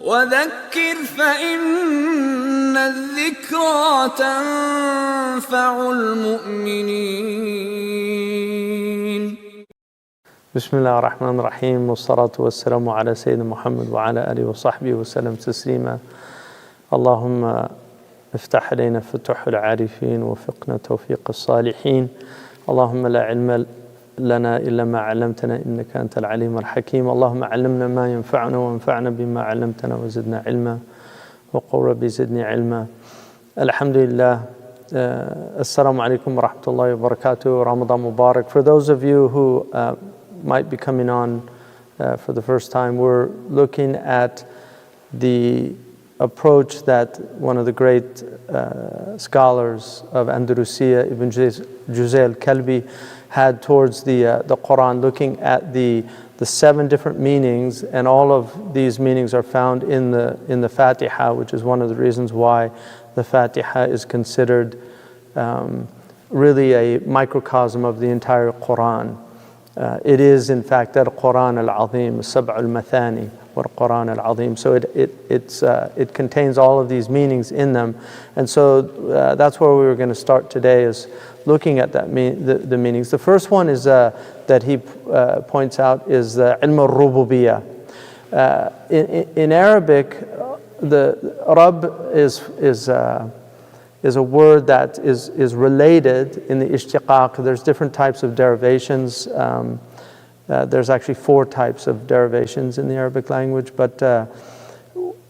وذكر فإن الذكرى تنفع المؤمنين. بسم الله الرحمن الرحيم والصلاة والسلام على سيدنا محمد وعلى آله وصحبه وسلم تسليما. اللهم افتح علينا فتوح العارفين ووفقنا توفيق الصالحين. اللهم لا علم لنا إلا ما علمتنا إنك أنت العليم الحكيم. اللهم علمنا ما ينفعنا وانفعنا بما علمتنا وزدنا علما وقل ربي زدني علما. الحمد لله. Assalamu alaikum wa rahmatullahi wa barakatuh. Ramadan Mubarak. For those of you who might be coming on for the first time, we're looking at the approach that one of the great scholars of Andalusia, Ibn Juzay al-Kalbi, had towards the Qur'an, looking at the 7 different meanings, and all of these meanings are found in the Fatiha, which is one of the reasons why the Fatiha is considered really a microcosm of the entire Qur'an. It is, in fact, al-Qur'an al-Azim, Sab' al-Mathani, or Qur'an al-Azim. So it contains all of these meanings in them. And so that's where we were going to start today, is looking at that the meanings. The first one is that he points out is the ilm al-rububiyyah. In Arabic, the Rabb is a word that is related in the ishtiqaq. There's different types of derivations. There's actually 4 types of derivations in the Arabic language, but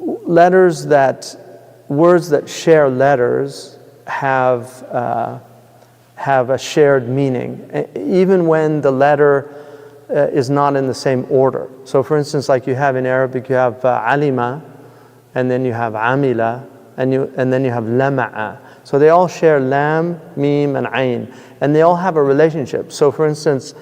words that share letters have a shared meaning, even when the letter is not in the same order. So for instance, like you have in Arabic, you have alima, and then you have amila, and then you have lama'a. So they all share lam, mim, and ayn, and they all have a relationship. So for instance,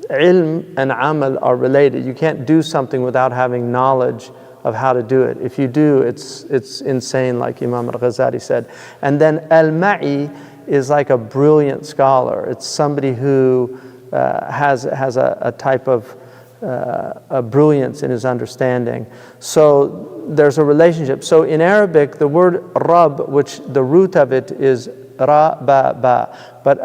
ilm and amal are related. You can't do something without having knowledge of how to do it. If you do, it's insane, like Imam al-Ghazali said. And then al-ma'i is like a brilliant scholar. It's somebody who has a type of a brilliance in his understanding. So there's a relationship. So in Arabic, the word Rabb, which the root of it is ra ba ba, but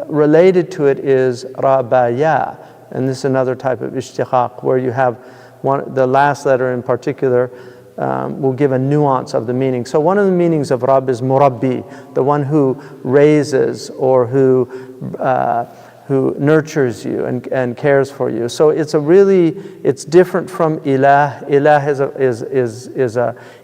related to it is ra ba ya, and this is another type of ishtiqaq where you have the last letter in particular will give a nuance of the meaning. So one of the meanings of Rabb is murabbi, the one who raises or who nurtures you and cares for you. So it's different from ilah. Ilah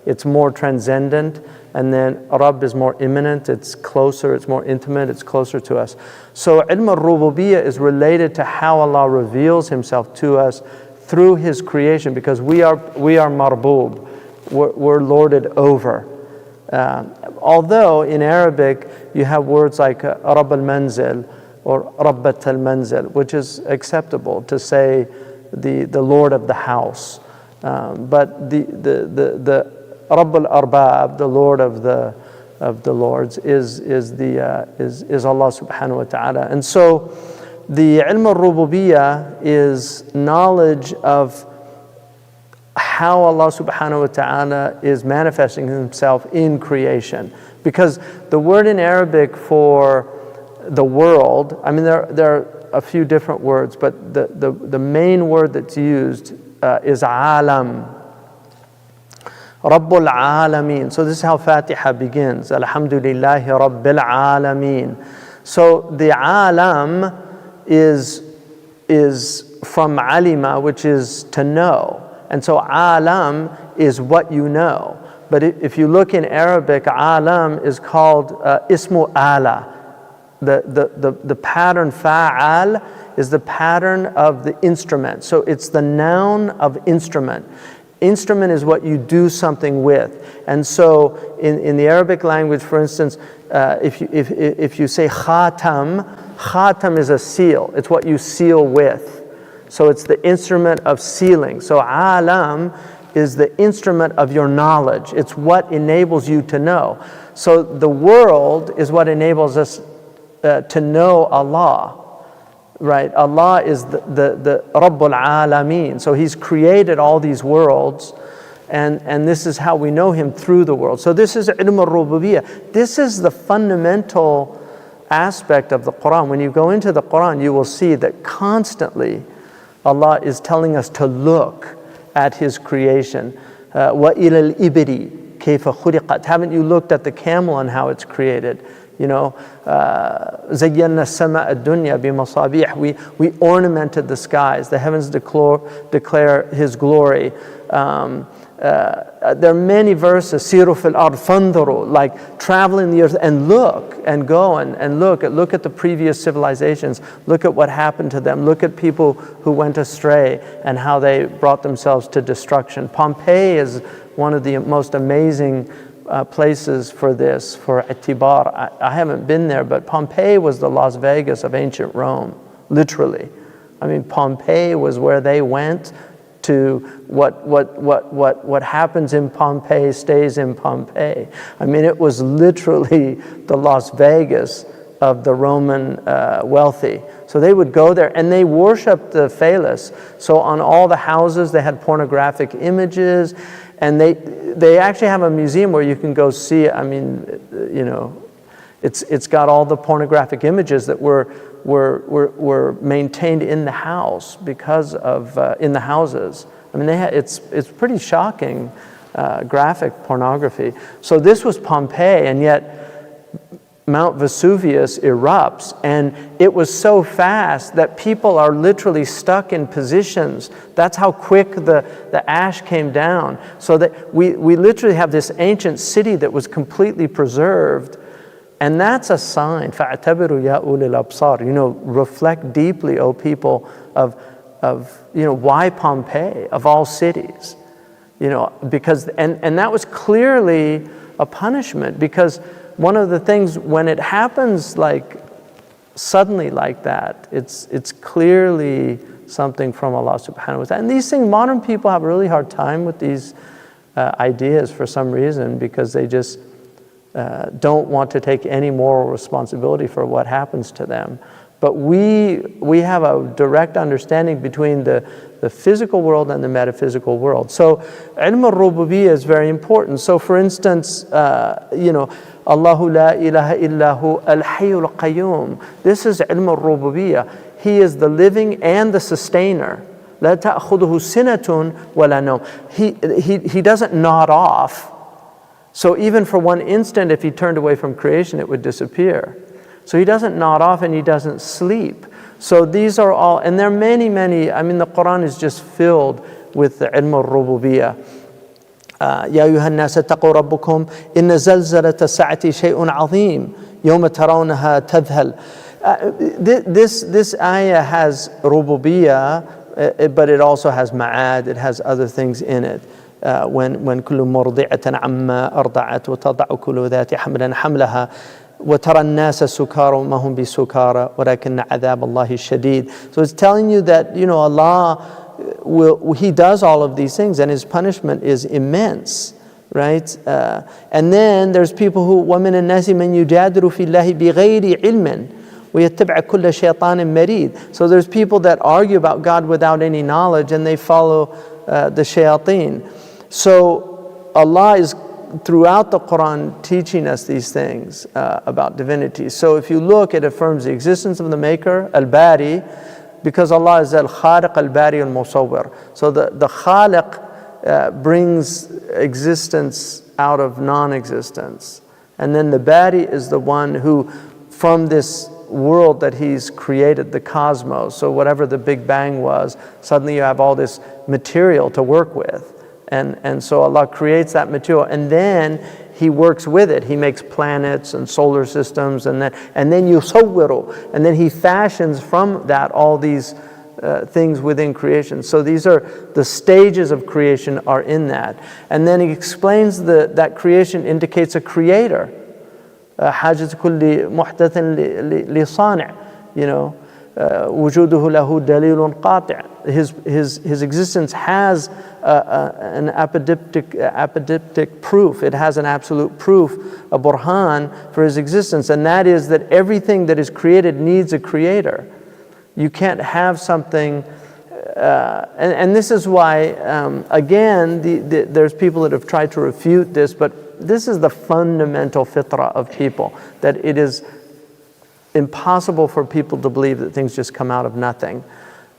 it's more transcendent, and then Rabb is more immanent, it's closer, it's more intimate, it's closer to us. So ilm al-rububiyyah is related to how Allah reveals himself to us through his creation, because we are marbub, we're lorded over. Although in Arabic you have words like Rabb al-Manzil or Rabbat al-Manzil, which is acceptable to say the Lord of the house. But the Rabb al-Arbab, the Lord of the Lords, is Allah subhanahu wa ta'ala. And so the ilm al-rububiyyah is knowledge of how Allah subhanahu wa ta'ala is manifesting himself in creation. Because the word in Arabic for the world, I mean there are a few different words, but the main word that's used is alam. Rabbul Alameen. So this is how Fatiha begins. Alhamdulillahi Rabbil Alameen. So the alam is from alima, which is to know. And so alam is what you know. But if you look in Arabic, alam is called ismu ala. The pattern fa'al is the pattern of the instrument. So it's the noun of instrument. Instrument is what you do something with. And so in the Arabic language, for instance, if you say khatam, khatam is a seal. It's what you seal with. So it's the instrument of sealing. So alam is the instrument of your knowledge. It's what enables you to know. So the world is what enables us to know Allah. Right? Allah is the Rabbul Alameen. So He's created all these worlds, and this is how we know him through the world. So this is ilm al-rububiyyah. This is the fundamental aspect of the Qur'an. When you go into the Qur'an, you will see that constantly Allah is telling us to look at his creation. وَإِلَى الْإِبِرِ كَيْفَ خُلِقَتْ. Haven't you looked at the camel and how it's created? You know, زَيَّنَّا السَّمَاءَ الدُّنْيَا بِمَصَابِيحِ. We ornamented the skies. The heavens declare his glory. There are many verses, siru fil ard fanduru, like travel in the earth and look and go and look at the previous civilizations, look at what happened to them, look at people who went astray and how they brought themselves to destruction. Pompeii is one of the most amazing places for this, for itibar. I haven't been there, but Pompeii was the Las Vegas of ancient Rome, literally. I mean, Pompeii was where they went to what happens in Pompeii stays in Pompeii. I mean, it was literally the Las Vegas of the Roman wealthy. So they would go there and they worshiped the phallus. So on all the houses they had pornographic images, and they actually have a museum where you can go see it. I mean, you know, it's got all the pornographic images that were maintained in the house because of in the houses. I mean, it's pretty shocking graphic pornography. So this was Pompeii, and yet Mount Vesuvius erupts, and it was so fast that people are literally stuck in positions. That's how quick the ash came down. So that we literally have this ancient city that was completely preserved. And that's a sign, فَاعْتَبِرُوا يَا أُولِي الْأَبْصَارِ. You know, reflect deeply, O people, of you know, why Pompeii, of all cities? You know, because, and that was clearly a punishment, because one of the things, when it happens like suddenly like that, it's clearly something from Allah subhanahu wa ta'ala. And these things, modern people have a really hard time with these ideas for some reason, because they just don't want to take any moral responsibility for what happens to them. But we have a direct understanding between the physical world and the metaphysical world. So ilm al-rububiyyah is very important. So for instance, you know, Allahu la ilaha illahu al-hayyul qayyum. This is ilm al-rububiyyah. He is the living and the sustainer. La ta'khuduhu sinatun wa la nawm. He doesn't nod off. So even for one instant, if he turned away from creation, it would disappear. So he doesn't nod off and he doesn't sleep. So these are all, and there are many, many, I mean, the Qur'an is just filled with the ilm al-rububiyyah. يا أيها الناس اتقوا ربكم إن زلزلة الساعة شيء عظيم يوم ترونها تذهل. This ayah has rububiyyah, but it also has ma'ad, it has other things in it. when كل مرضعة عما أرضعت وتضع كل ذات حمل حملها وترى الناس سكارى وما هم بسكارى ولكن عذاب الله شديد. So it's telling you that, you know, Allah He does all of these things and His punishment is immense, right? And then there's people who ومن الناس من يجادل في الله بغير علم ويتبع كل شيطان مريد. So there's people that argue about God without any knowledge and they follow the shayateen. So Allah is throughout the Qur'an teaching us these things about divinity. So if you look, it affirms the existence of the Maker, Al-Bari, because Allah is Al-Khaliq, Al-Bari, Al-Musawwir. So the Khaliq brings existence out of non-existence. And then the Bari is the one who, from this world that He's created, the cosmos, so whatever the Big Bang was, suddenly you have all this material to work with. And so Allah creates that material, and then He works with it. He makes planets and solar systems, and then yusawwiru, and then He fashions from that all these things within creation. So these are the stages of creation are in that. And then He explains that creation indicates a creator. حاجة كل محدث لصانع, you know, وجوده له دليل قاطع. His existence has an apodictic proof. It has an absolute proof, a burhan for His existence, and that is that everything that is created needs a creator. You can't have something and this is why, again, there's people that have tried to refute this, but this is the fundamental fitrah of people, that it is impossible for people to believe that things just come out of nothing.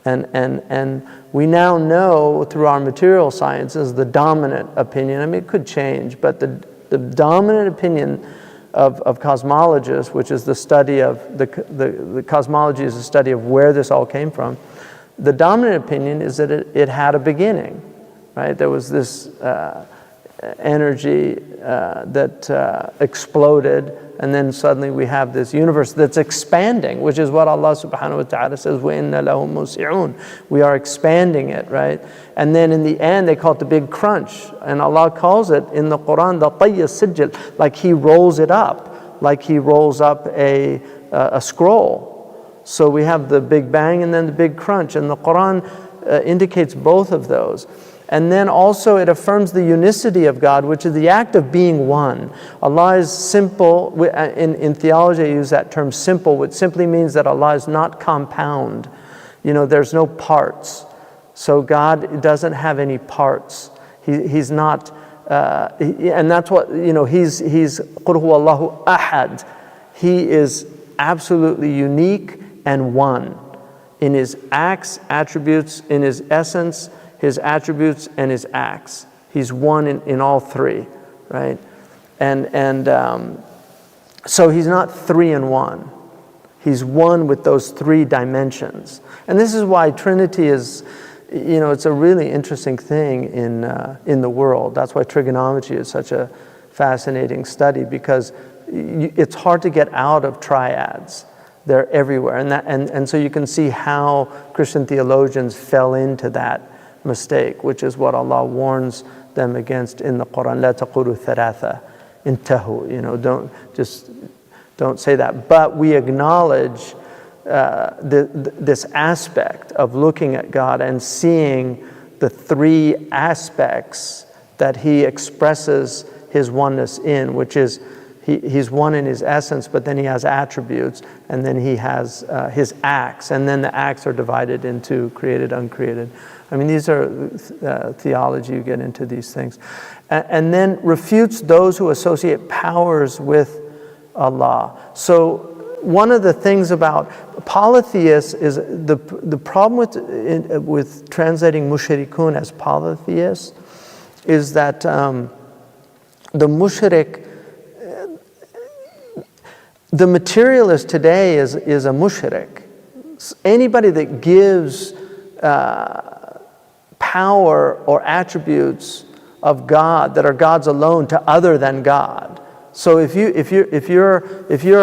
And we now know through our material sciences the dominant opinion, I mean it could change, but the dominant opinion of cosmologists, which is the study of, the cosmology is the study of where this all came from, the dominant opinion is that it had a beginning, right? There was this energy that exploded, and then suddenly we have this universe that's expanding, which is what Allah subhanahu wa ta'ala says, وَإِنَّ لَهُ مُوسِعُونَ. We are expanding it, right? And then in the end, they call it the big crunch. And Allah calls it in the Qur'an, the طَيَّ السِّجِّل, like He rolls it up, like He rolls up a scroll. So we have the Big Bang and then the Big Crunch. And the Qur'an indicates both of those. And then also it affirms the unicity of God, which is the act of being one. Allah is simple. In theology, I use that term simple, which simply means that Allah is not compound. You know, there's no parts. So God doesn't have any parts. He's not, and that's what, you know, He's قُلْ هُوَ اللَّهُ أَحَدٌ. He is absolutely unique and one in His acts, attributes, in His essence, His attributes, and His acts. He's one in all three, right? And so He's not three in one. He's one with those three dimensions. And this is why Trinity is, you know, it's a really interesting thing in the world. That's why trigonometry is such a fascinating study, because it's hard to get out of triads. They're everywhere. And so you can see how Christian theologians fell into that mistake, which is what Allah warns them against in the Qur'an. لا تقولوا ثلاثة انتهوا. You know, don't say that. But we acknowledge this aspect of looking at God and seeing the three aspects that He expresses His oneness in, which is He's one in His essence, but then He has attributes, and then He has His acts, and then the acts are divided into created, uncreated. I mean, these are theology, you get into these things. And then refutes those who associate powers with Allah. So one of the things about polytheists is the problem with translating mushrikun as polytheists is that the mushrik, the materialist today is a mushrik. Anybody that gives power or attributes of God that are God's alone to other than God. So if you're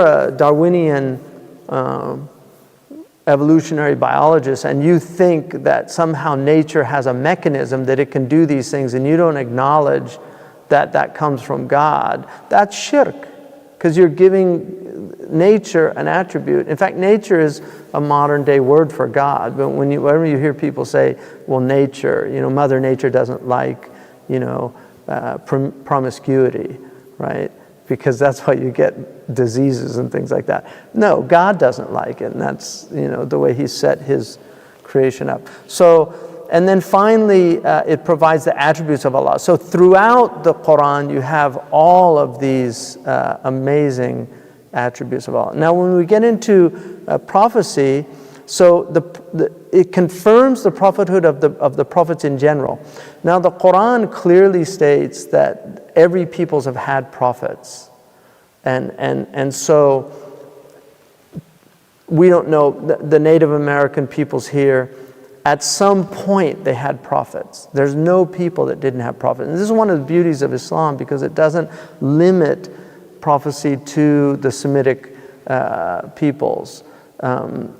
a Darwinian evolutionary biologist and you think that somehow nature has a mechanism that it can do these things, and you don't acknowledge that that comes from God, that's shirk, because you're giving nature an attribute. In fact, nature is a modern day word for God. But whenever you hear people say, well, nature, you know, Mother Nature doesn't like, you know, promiscuity, right? Because that's why you get diseases and things like that. No, God doesn't like it, and that's, you know, the way He set His creation up. So, and then finally, it provides the attributes of Allah. So throughout the Qur'an, you have all of these amazing attributes of Allah. Now, when we get into prophecy, so it confirms the prophethood of the prophets in general. Now, the Qur'an clearly states that every peoples have had prophets, and so we don't know the Native American peoples here. At some point, they had prophets. There's no people that didn't have prophets. And this is one of the beauties of Islam, because it doesn't limit prophecy to the Semitic peoples. In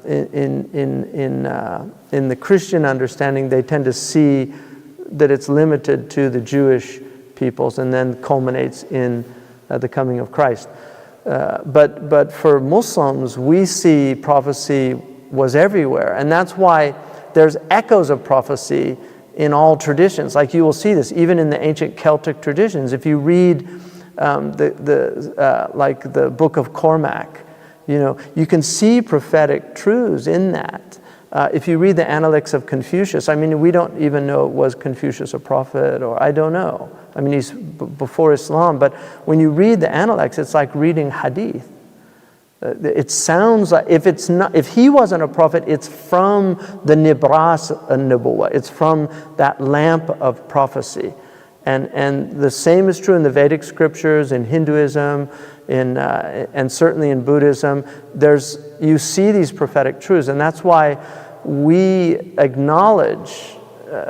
the Christian understanding, they tend to see that it's limited to the Jewish peoples and then culminates in the coming of Christ. But for Muslims, we see prophecy was everywhere, and that's why there's echoes of prophecy in all traditions. Like you will see this even in the ancient Celtic traditions. If you read like the Book of Cormac, you know, you can see prophetic truths in that. If you read the Analects of Confucius, I mean, we don't even know, was Confucius a prophet, or I don't know. I mean, he's before Islam, but when you read the Analects, it's like reading hadith. It sounds like, if he wasn't a prophet, it's from the nibras an-nubuwah. It's from that lamp of prophecy. And the same is true in the Vedic scriptures, in Hinduism, and certainly in Buddhism. You see these prophetic truths, and that's why we acknowledge,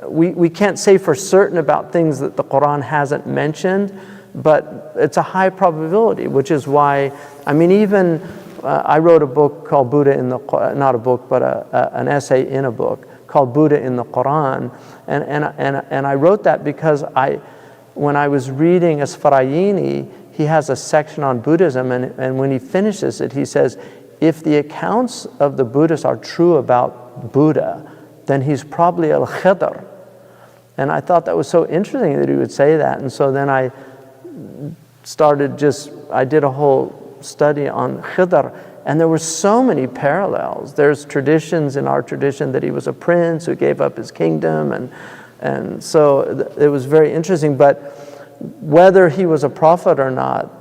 we can't say for certain about things that the Qur'an hasn't mentioned, but it's a high probability, which is why, I mean, even I wrote a book called Buddha in the Qur'an, not a book, but an essay in a book called Buddha in the Qur'an, and I wrote that because when I was reading Asfarayini, he has a section on Buddhism, and when he finishes it, he says, if the accounts of the Buddhists are true about Buddha, then he's probably al-Khidr. And I thought that was so interesting that he would say that, and so then I did a whole study on Khidr, and there were so many parallels. There's traditions in our tradition that he was a prince who gave up his kingdom, and so it was very interesting. But whether he was a prophet or not,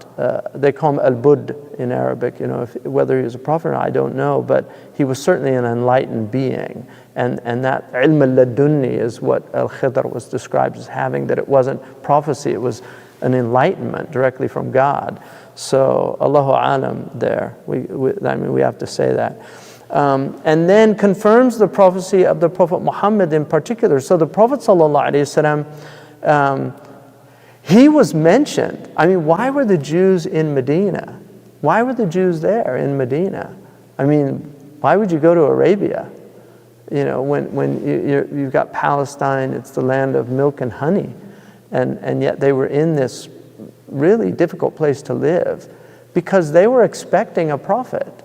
they call him al-Budd in Arabic, whether he was a prophet or not, I don't know, but he was certainly an enlightened being. And that ilm al-ladunni is what al-Khidr was described as having, that it wasn't prophecy, it was an enlightenment directly from God. So Allahu alam there, we have to say that. And then confirms the prophecy of the Prophet Muhammad in particular. So the Prophet ﷺ, he was mentioned. I mean, why were the Jews in Medina? Why were the Jews there in Medina? I mean, why would you go to Arabia? When you've got Palestine, it's the land of milk and honey. And yet they were in this really difficult place to live because they were expecting a prophet.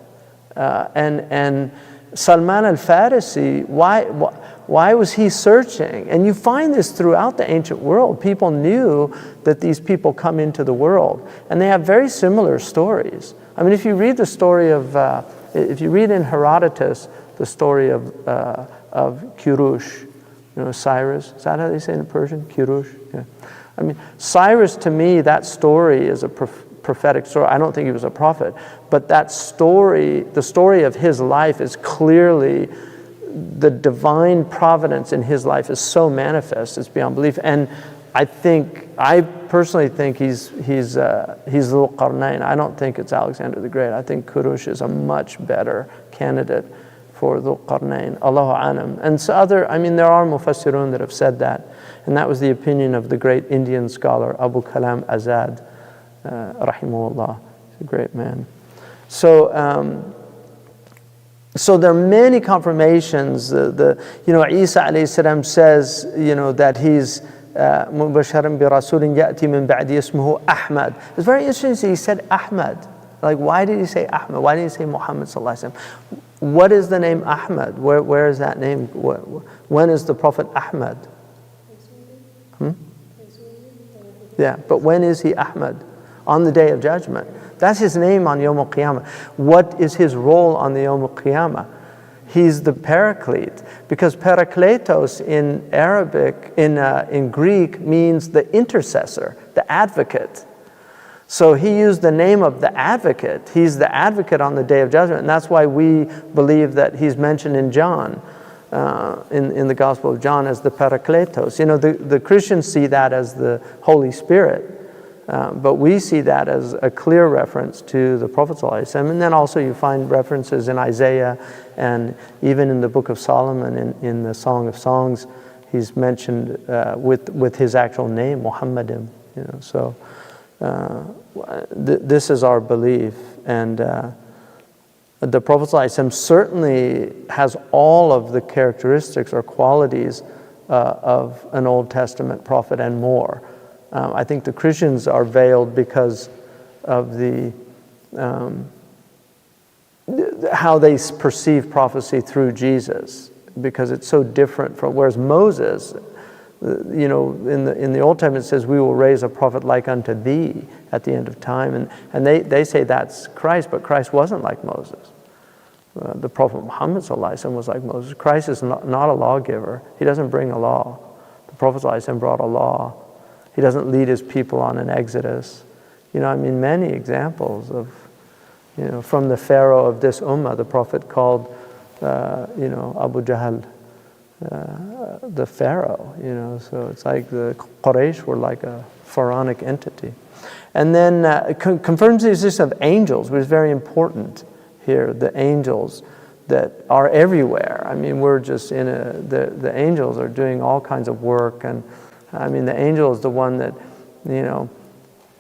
And Salman al-Farisi, why was he searching? And you find this throughout the ancient world. People knew that these people come into the world, and they have very similar stories. I mean, if you read the story if you read in Herodotus the story of Kurush, Cyrus. Is that how they say it in Persian? Kurush. Yeah. I mean, Cyrus, to me, that story is a prophetic story. I don't think he was a prophet, but that story, the story of his life, is clearly the divine providence in his life is so manifest, it's beyond belief. And I personally think he's Dhul Qarnayn. I don't think it's Alexander the Great. I think Kurush is a much better candidate for Dhul Qarnayn. Allahu alam. And so there are mufassirun that have said that. And that was the opinion of the great Indian scholar Abu Kalam Azad, rahimahullah. He's a great man. So there are many confirmations. Isa alayhi salam says, that he's mubasharan bi rasulin ya'ti min ba'di ismuhu Ahmad. It's very interesting. He said Ahmad. Like, why did he say Ahmad? Why didn't he say Muhammad sallallahu alaihi wasallam? What is the name Ahmad? Where is that name? When is the Prophet Ahmad? Yeah, but when is he Ahmad? On the Day of Judgment. That's his name on Yawm al-Qiyamah. What is his role on the Yawm al-Qiyamah? He's the Paraclete, because Parakletos in Arabic, in Greek, means the intercessor, the advocate. So he used the name of the advocate. He's the advocate on the Day of Judgment, and that's why we believe that he's mentioned in John, in the Gospel of John, as the Parakletos. The Christians see that as the Holy Spirit, but we see that as a clear reference to the Prophet ﷺ. And then also you find references in Isaiah and even in the Book of Solomon, in the Song of Songs, he's mentioned with his actual name, Muhammadim. So this is our belief, and the Prophet ﷺ certainly has all of the characteristics or qualities of an Old Testament prophet and more. I think the Christians are veiled because of how they perceive prophecy through Jesus, because it's so different from, whereas Moses, in the Old Testament it says, we will raise a prophet like unto thee at the end of time, and they say that's Christ, but Christ wasn't like Moses. the Prophet Muhammad ﷺ was like Moses. Christ is not a lawgiver. He doesn't bring a law. The Prophet ﷺ brought a law. He doesn't lead his people on an exodus. Many examples of, from the Pharaoh of this ummah, the Prophet called, Abu Jahl, the Pharaoh, so it's like the Quraysh were like a pharaonic entity. And then confirms the existence of angels, which is very important here, the angels that are everywhere. We're just the angels are doing all kinds of work, and the angel is the one that,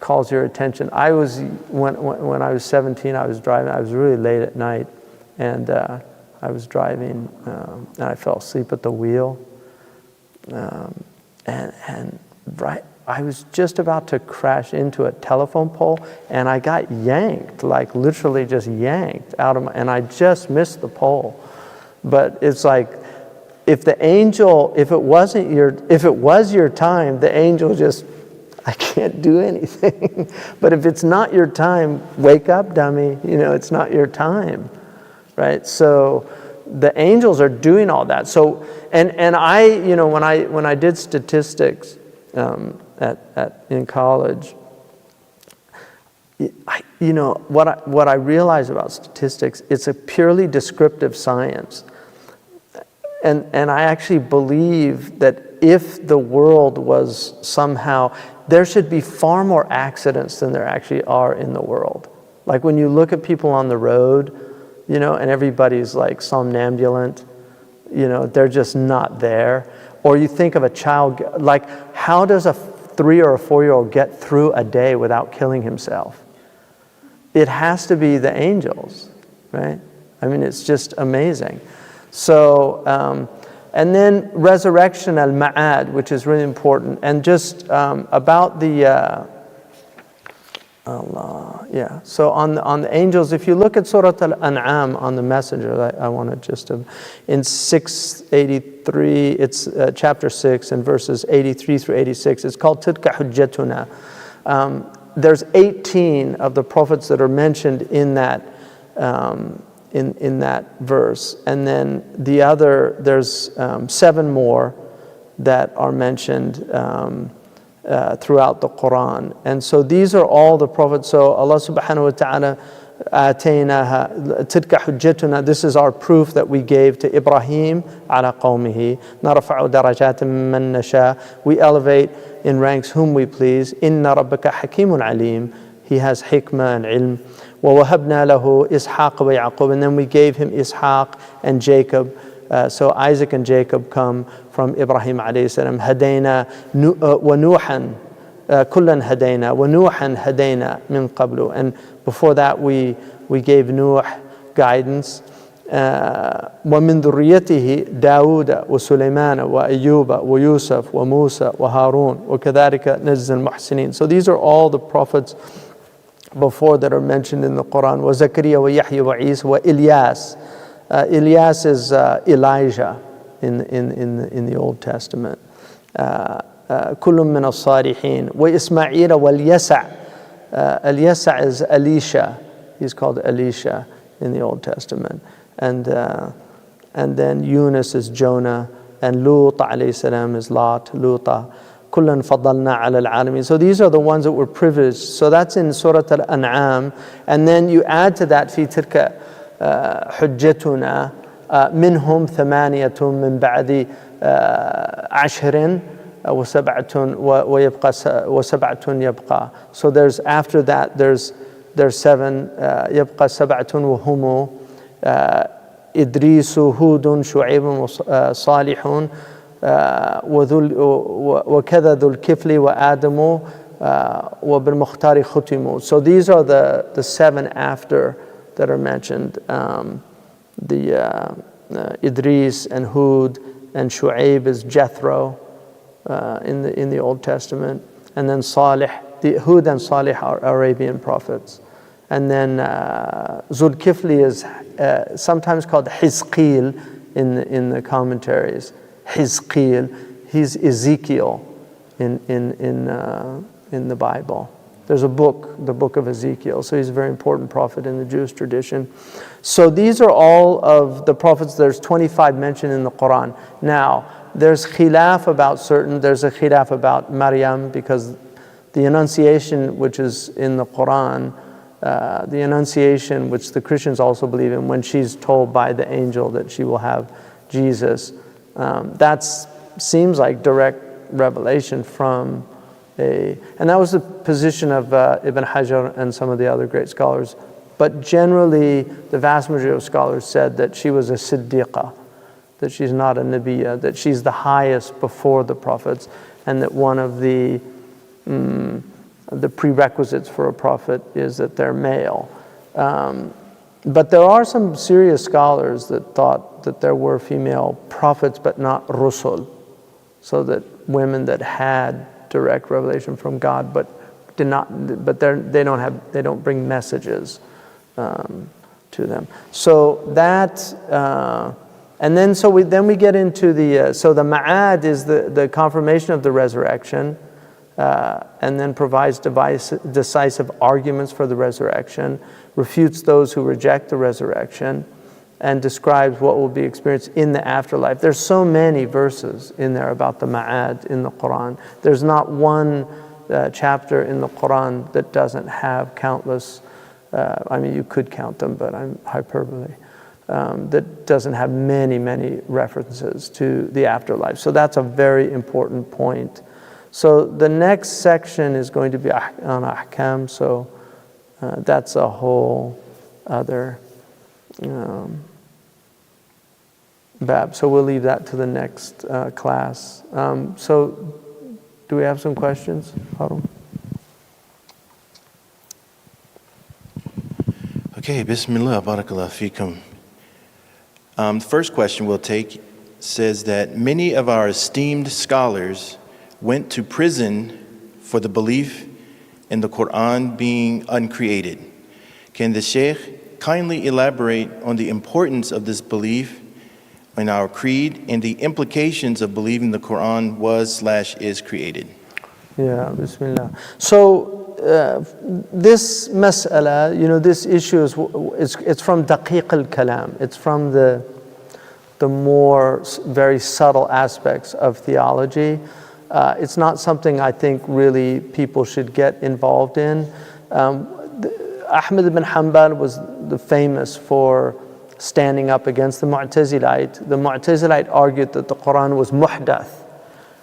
calls your attention. When I was 17, I was driving, I was really late at night, and I was driving, and I fell asleep at the wheel, and I was just about to crash into a telephone pole, and I got yanked, like literally just yanked out of and I just missed the pole. But it's like, if it was your time, the angel just, I can't do anything. But if it's not your time, wake up, dummy. It's not your time, right? So the angels are doing all that. So, and I, when I did statistics in college, what I realized about statistics, it's a purely descriptive science. And I actually believe that if the world was somehow, there should be far more accidents than there actually are in the world. Like when you look at people on the road, and everybody's like somnambulant, they're just not there. Or you think of a child, like how does a 3 or a 4-year-old get through a day without killing himself? It has to be the angels, right? It's just amazing. So, and then resurrection al-ma'ad, which is really important. And just about the, so on the angels, if you look at Surah Al-An'am on the Messenger, I want to just, in 683, it's chapter 6 and verses 83 through 86, it's called Tilka Hujjatuna. There's 18 of the prophets that are mentioned in that in that verse, and then there's 7 more that are mentioned throughout the Qur'an. And so these are all the prophets. So Allah subhanahu wa ta'ala, آتيناها تلك حجتنا, this is our proof that we gave to Ibrahim على قومه نرفع درجات من نشاء, we elevate in ranks whom we please. إن ربك حكيم عليم, he has hikmah and ilm. وَوَهَبْنَا لَهُ إِسْحَاقَ وَيَعْقُوبَ, and then we gave him Ishaq and Jacob. So Isaac and Jacob come from Ibrahim alayhi salam. هَدَيْنَا وَنُوحًا كُلًّا هَدَيْنَا وَنُوحًا هَدَيْنَا مِنْ قَبْلُ, and before that we gave Nuh guidance. وَمِنْ ذُرِّيَّتِهِ دَاوُودَ وَسُلَيْمَانَ وَأَيُّوبَ وَيُوسَف وَمُوسَى وَهَارُونَ وَكَذَلِكَ نَجْزِي الْمُحْسِنِينَ. So these are all the prophets before that are mentioned in the Qur'an. وَزَكَرِيَّا وَيَحْيَا وَعِيسَى وَإِلْيَاسَ. Ilyas is Elijah in the Old Testament. كُلٌّ مِّنَ الصَّالِحِينَ وَإِسْمَاعِيلَ وَالْيَسَعَ. Al-Yasa is Elisha. He's called Elisha in the Old Testament. And then Yunus is Jonah, and Lut alayhi salam is Lot, Luta. كُلًّا فَضَّلْنَا عَلَى الْعَالَمِينَ. So these are the ones that were privileged. So that's in Surah Al-An'am. And then you add to that في تلك حجتنا منهم 8 من بعد 10 وسبعة يبقى. So there's after that there's 7 يبقى 7 وهم إدريس هود شعيب صالح وكذا ذو الكفل وآدم وبالمختار ختموا. So these are the 7 after that are mentioned. Idris and Hud, and Shu'aib is Jethro in the Old Testament, and then Salih. The Hud and Salih are Arabian prophets, and then Zulkifli is sometimes called Hizqeel in the commentaries. Hizqeel, he's Ezekiel in the Bible. there's a book, the book of Ezekiel. So he's a very important prophet in the Jewish tradition. So these are all of the prophets. There's 25 mentioned in the Qur'an. Now, there's khilaf about certain. There's a khilaf about Maryam, because the Annunciation, which is in the Qur'an, the Annunciation, which the Christians also believe in, when she's told by the angel that she will have Jesus, that seems like direct revelation from and that was the position of Ibn Hajar and some of the other great scholars. But generally, the vast majority of scholars said that she was a Siddiqah, that she's not a Nabiya, that she's the highest before the prophets, and that one of the prerequisites for a prophet is that they're male. But there are some serious scholars that thought that there were female prophets, but not Rusul, so that women that had direct revelation from God, but did not, but they don't bring messages to them. So that, and then we get into the the Ma'ad is the confirmation of the resurrection, and then provides decisive arguments for the resurrection, refutes those who reject the resurrection, and describes what will be experienced in the afterlife. There's so many verses in there about the Ma'ad in the Qur'an. There's not one chapter in the Qur'an that doesn't have countless, I mean, you could count them, but I'm hyperbole, that doesn't have many, many references to the afterlife. So that's a very important point. So the next section is going to be on Ahkam, so that's a whole other bab. So we'll leave that to the next class. So do we have some questions, Harun? Okay, Bismillah, Barakallah Feekum. The first question we'll take says that many of our esteemed scholars went to prison for the belief in the Qur'an being uncreated. Can the Sheikh kindly elaborate on the importance of this belief in our creed and the implications of believing the Qur'an was/is created? Yeah, Bismillah. So this mas'ala, this issue it's from daqiq al-kalam. It's from the more very subtle aspects of theology. It's not something I think really people should get involved in. Ahmad ibn Hanbal was famous for standing up against the Mu'tazilite. The Mu'tazilite argued that the Qur'an was muhdath,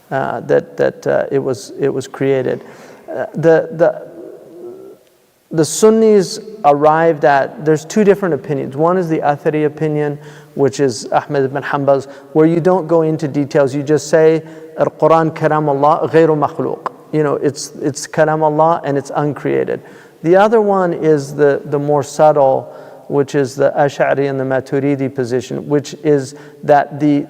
that it was created. The Sunnis arrived at, there's two different opinions. One is the Athari opinion, which is Ahmad ibn Hanbal's, where you don't go into details. You just say, Al-Quran kalam Allah ghayru makhluq. It's kalam Allah and it's uncreated. The other one is the more subtle, which is the Ash'ari and the Maturidi position, which is that the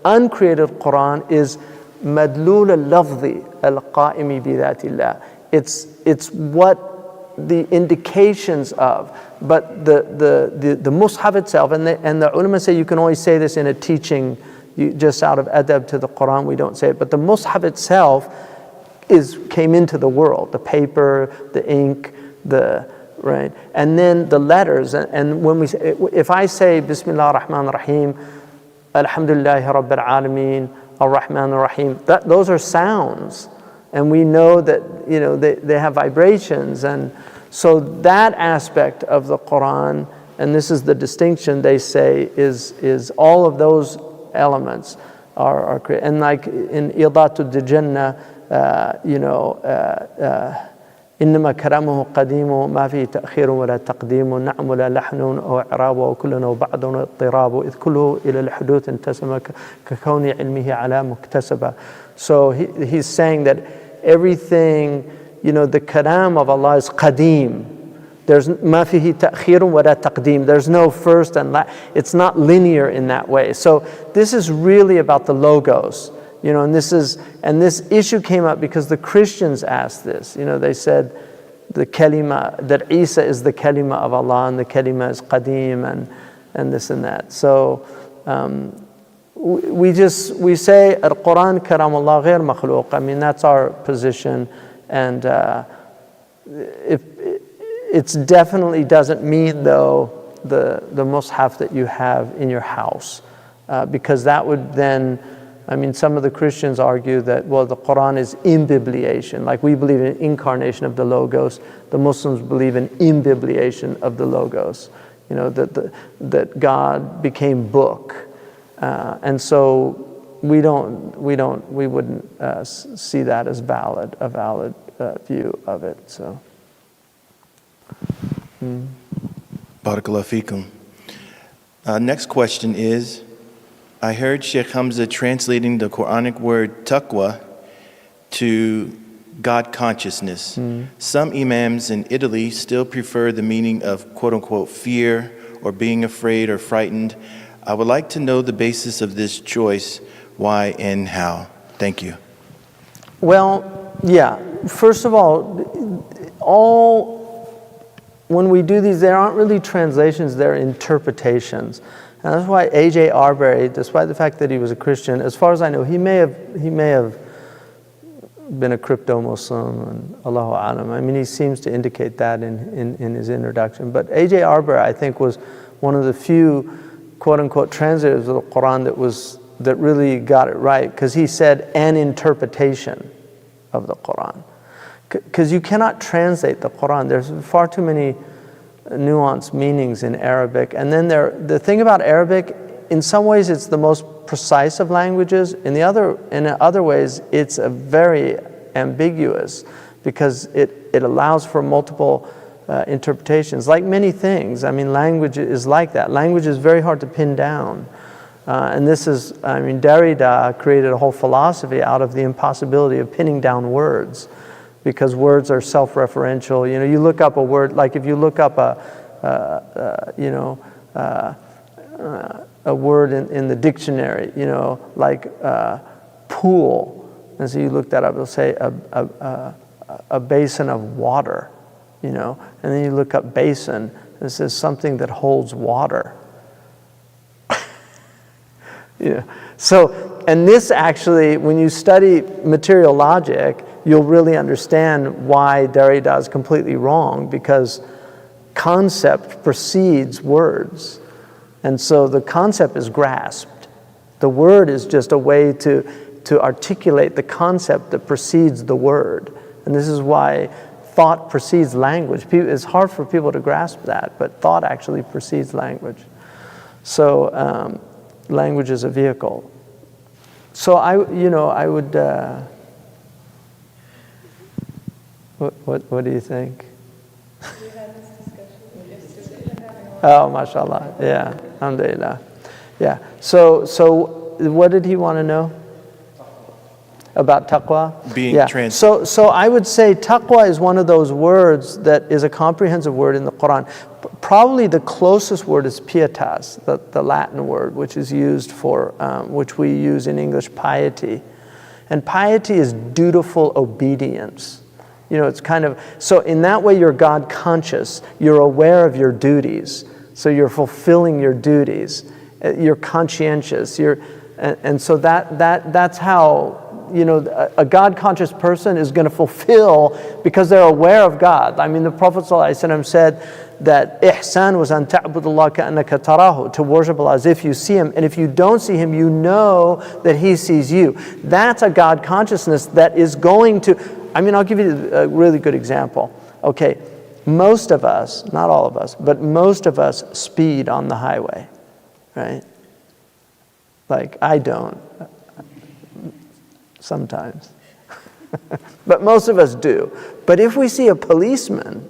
uncreated Quran is madlul al-lafzi al-qa'imi bi dhatillah. It's what the indications of, but the Mus'haf itself, and the ulama say you can always say this in a teaching, just out of adab to the Quran, we don't say it, but the Mus'haf itself came into the world, the paper, the ink, right, and then the letters, and when we say, if I say Bismillah ar-Rahman ar-Rahim, Alhamdulillahi Rabbil Alameen, Ar-Rahman ar-Rahim, those are sounds. And we know that they have vibrations, and so that aspect of the Quran, and this is the distinction they say, is all of those elements are created. And like in Idatul Jannah, إنما كلامه قديم ما فيه تأخير ولا تقديم نعم ولا لحن أو إعراب وكلنا وبعض اضطراب إذ كله إلى الحدوث انتسم ككون علمه على مكتسبة. So he's saying that everything, the kalam of Allah is qadim. There's ma fihi ta'khir wa la taqdim. There's no first and last. It's not linear in that way. So this is really about the logos, and this issue came up because the Christians asked this. They said the kalima, that Isa is the kalima of Allah and the kalima is qadim and this and that. So we say Al-Quran karam Allah ghair makhluq. I mean, that's our position, And it definitely doesn't mean, though, the mushaf that you have in your house, because that would then, I mean, some of the Christians argue that, well, the Qur'an is imbibliation. Like we believe in incarnation of the Logos, the Muslims believe in imbibliation of the Logos. You know, that God became book, and so we wouldn't see that as a valid view of it. So. Barakallahu feekum. Next question is, I heard Sheikh Hamza translating the Quranic word taqwa to God consciousness. Some imams in Italy still prefer the meaning of quote-unquote fear or being afraid or frightened. I would like to know the basis of this choice, why and how. Thank you. Well, yeah. First of all, when we do these, there aren't really translations, they're interpretations. And that's why A.J. Arbery, despite the fact that he was a Christian, as far as I know, he may have been a crypto-Muslim, and Allahu Alam. I mean, he seems to indicate that in his introduction. But A.J. Arbery, I think, was one of the few quote-unquote translators of the Qur'an that really got it right, because he said an interpretation of the Qur'an. Because you cannot translate the Qur'an. There's far too many nuanced meanings in Arabic. And then the thing about Arabic, in some ways it's the most precise of languages. In other ways, it's a very ambiguous, because it allows for multiple interpretations. Like many things, I mean, language is like that. Language is very hard to pin down. And this is, I mean, Derrida created a whole philosophy out of the impossibility of pinning down words, because words are self-referential. You know, you look up a word, like if you look up a word in the dictionary, you know, like pool, and so you look that up, it'll say a basin of water, you know, and then you look up basin, and it says something that holds water. Yeah. So, and this actually, when you study material logic, you'll really understand why Derrida is completely wrong, because concept precedes words. And so the concept is grasped. The word is just a way to articulate the concept that precedes the word. And this is why thought precedes language. It's hard for people to grasp that, but thought actually precedes language. So language is a vehicle. So I would, what do you think? We had this discussion yesterday. Oh, mashallah. Yeah, alhamdulillah. Yeah. So what did he want to know? About taqwa? Being So I would say taqwa is one of those words that is a comprehensive word in the Quran. Probably the closest word is pietas, the Latin word, which is used for, which we use in English, piety. And piety is dutiful obedience. You know, it's kind of, so in that way you're God conscious, you're aware of your duties, so you're fulfilling your duties, you're conscientious, and so that's how, you know, a God-conscious person is going to fulfill, because they're aware of God. I mean, the Prophet ﷺ said that ihsan was an ta'budullah ka'annaka tarahu, to worship Allah as if you see Him, and if you don't see Him, you know that He sees you. That's a God consciousness that is going to, I mean, I'll give you a really good example. Okay, most of us, not all of us, but most of us speed on the highway, right? Like, I don't. Sometimes. But most of us do. But if we see a policeman,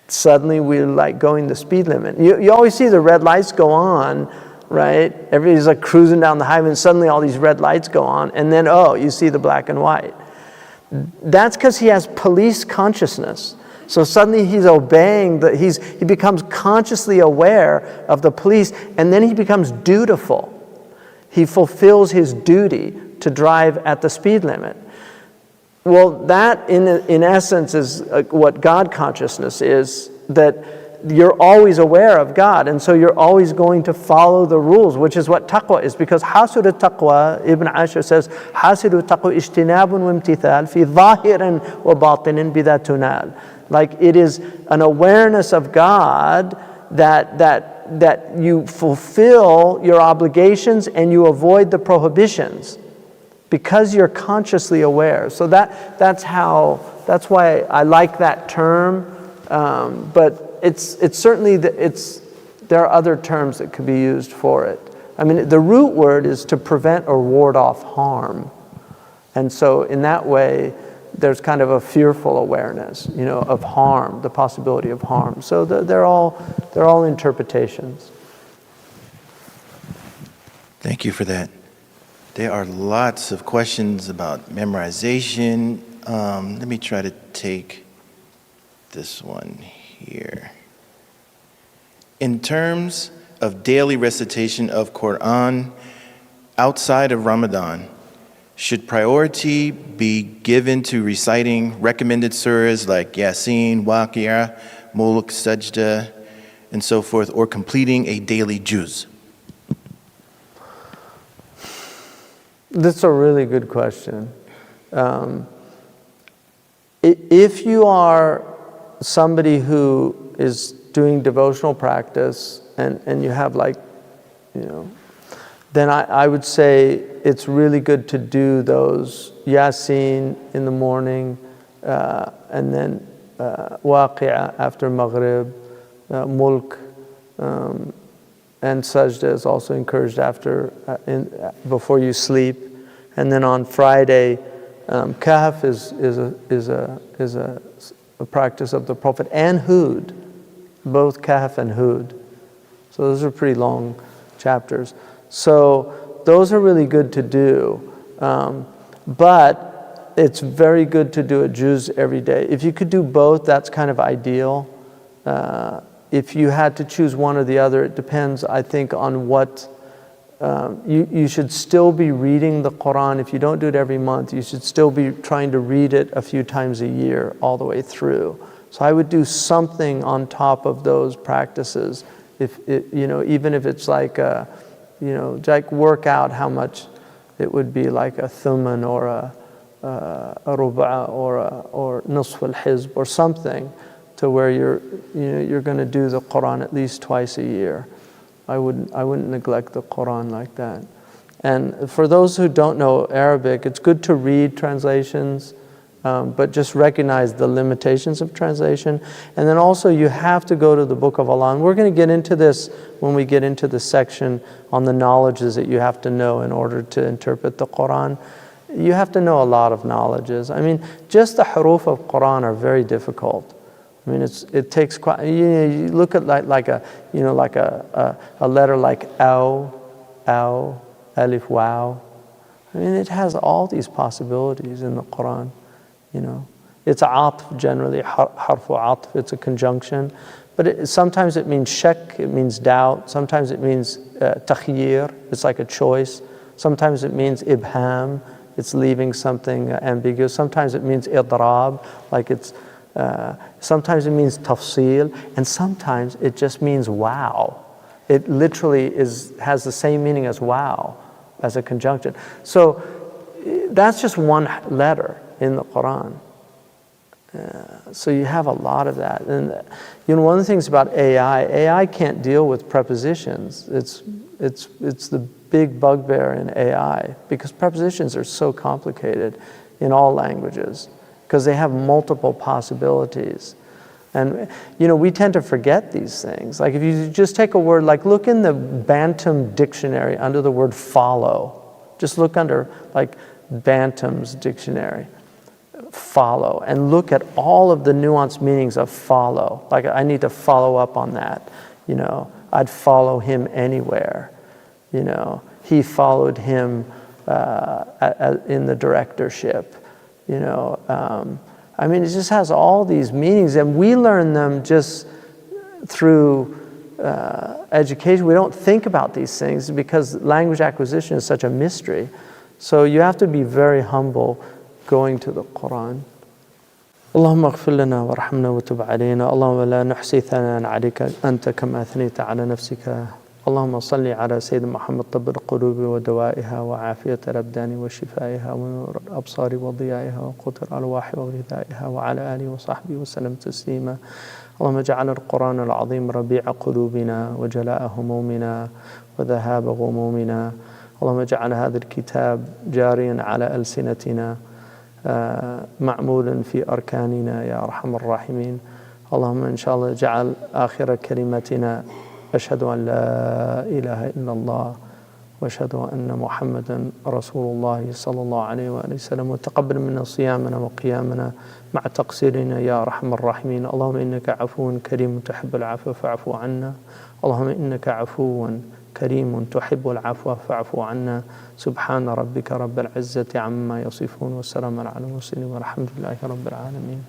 suddenly we're like going the speed limit. You always see the red lights go on, right? Everybody's like cruising down the highway, and suddenly all these red lights go on, and then, you see the black and white. That's because he has police consciousness. So suddenly he's obeying, he becomes consciously aware of the police, and then he becomes dutiful. He fulfills his duty to drive at the speed limit. Well, that in essence is what God consciousness is, that you're always aware of God, and so you're always going to follow the rules, which is what taqwa is. Because حاصل التقوى, Ibn Ashur says, حاصل التقوى اجتناب وامتثال في ظاهر وباطن بذا تنال. Like it is an awareness of God that you fulfill your obligations and you avoid the prohibitions because you're consciously aware. So that's why I like that term. But it's certainly there are other terms that could be used for it. I mean, the root word is to prevent or ward off harm, and so in that way, there's kind of a fearful awareness, of harm, the possibility of harm. So they're all interpretations. Thank you for that. There are lots of questions about memorization. Let me try to take this one here. In terms of daily recitation of Qur'an outside of Ramadan, should priority be given to reciting recommended surahs like Yasin, Waqi'ah, Mulk, Sajda, and so forth, or completing a daily juz? That's a really good question. If you are somebody who is doing devotional practice and you have then I would say it's really good to do those Yasin in the morning and then Waqi'ah after Maghrib, Mulk, and Sajda is also encouraged before you sleep. And then on Friday, Kahf is a practice of the Prophet, and Hud, both Kahf and Hud. So those are pretty long chapters. So those are really good to do, but it's very good to do a juz every day. If you could do both, that's kind of ideal. If you had to choose one or the other, it depends, I think, on what you should still be reading the Qur'an. If you don't do it every month, you should still be trying to read it a few times a year all the way through. So I would do something on top of those practices, even if it's like work out how much it would be, like a thuman or a ruba' or nusf al-hizb or something, to where you're going to do the Qur'an at least twice a year. I wouldn't neglect the Qur'an like that. And for those who don't know Arabic, it's good to read translations, but just recognize the limitations of translation. And then also you have to go to the Book of Allah. And we're going to get into this when we get into the section on the knowledges that you have to know in order to interpret the Qur'an. You have to know a lot of knowledges. I mean, just the huruf of Qur'an are very difficult. I mean, it takes quite. You look at like a letter like aw, alif, wow. I mean, it has all these possibilities in the Qur'an. It's a atf generally, harfu atf. It's a conjunction, but sometimes it means shak. It means doubt. Sometimes it means takhyir. It's like a choice. Sometimes it means ibham. It's leaving something ambiguous. Sometimes it means idrab, like it's. Sometimes it means tafsil, and sometimes it just means wow. It literally has the same meaning as wow, as a conjunction. So that's just one letter in the Qur'an. So you have a lot of that. And one of the things about AI can't deal with prepositions. It's the big bugbear in AI, because prepositions are so complicated in all languages, because they have multiple possibilities. And we tend to forget these things. Like if you just take a word, like look in the Bantam dictionary under the word follow. Just look under like Bantam's dictionary, follow, and look at all of the nuanced meanings of follow. Like I need to follow up on that. I'd follow him anywhere. He followed him in the directorship. I mean, it just has all these meanings, and we learn them just through education. We don't think about these things because language acquisition is such a mystery. So you have to be very humble going to the Qur'an. اللهم اغفر لنا وارحمنا وتب علينا. اللهم لا نحصي ثناء عليك أنت كما أثنيت على نفسك. اللهم صل على سيدنا محمد طب القلوب ودوائها وعافية الأبدان وشفائها ونور الأبصار وضيائها وقوت الأرواح وغذائها وعلى آله وصحبه وسلم تسليما. اللهم اجعل القرآن العظيم ربيع قلوبنا وجلاء همومنا وذهاب غمومنا. اللهم اجعل هذا الكتاب جاريا على ألسنتنا معمولا في أركاننا يا أرحم الراحمين. اللهم إن شاء الله اجعل آخر كلمتنا أشهد أن لا إله إلا الله وأشهد أن محمدا رسول الله صلى الله عليه وآله وسلم. وتقبل منا صيامنا وقيامنا مع تقصيرنا يا أرحم الراحمين. اللهم إنك عفو كريم تحب العفو فاعف عنا. اللهم إنك عفو كريم تحب العفو فاعف عنا. سبحان ربك رب العزة عما يصفون والسلام على المرسلين والحمد لله رب العالمين.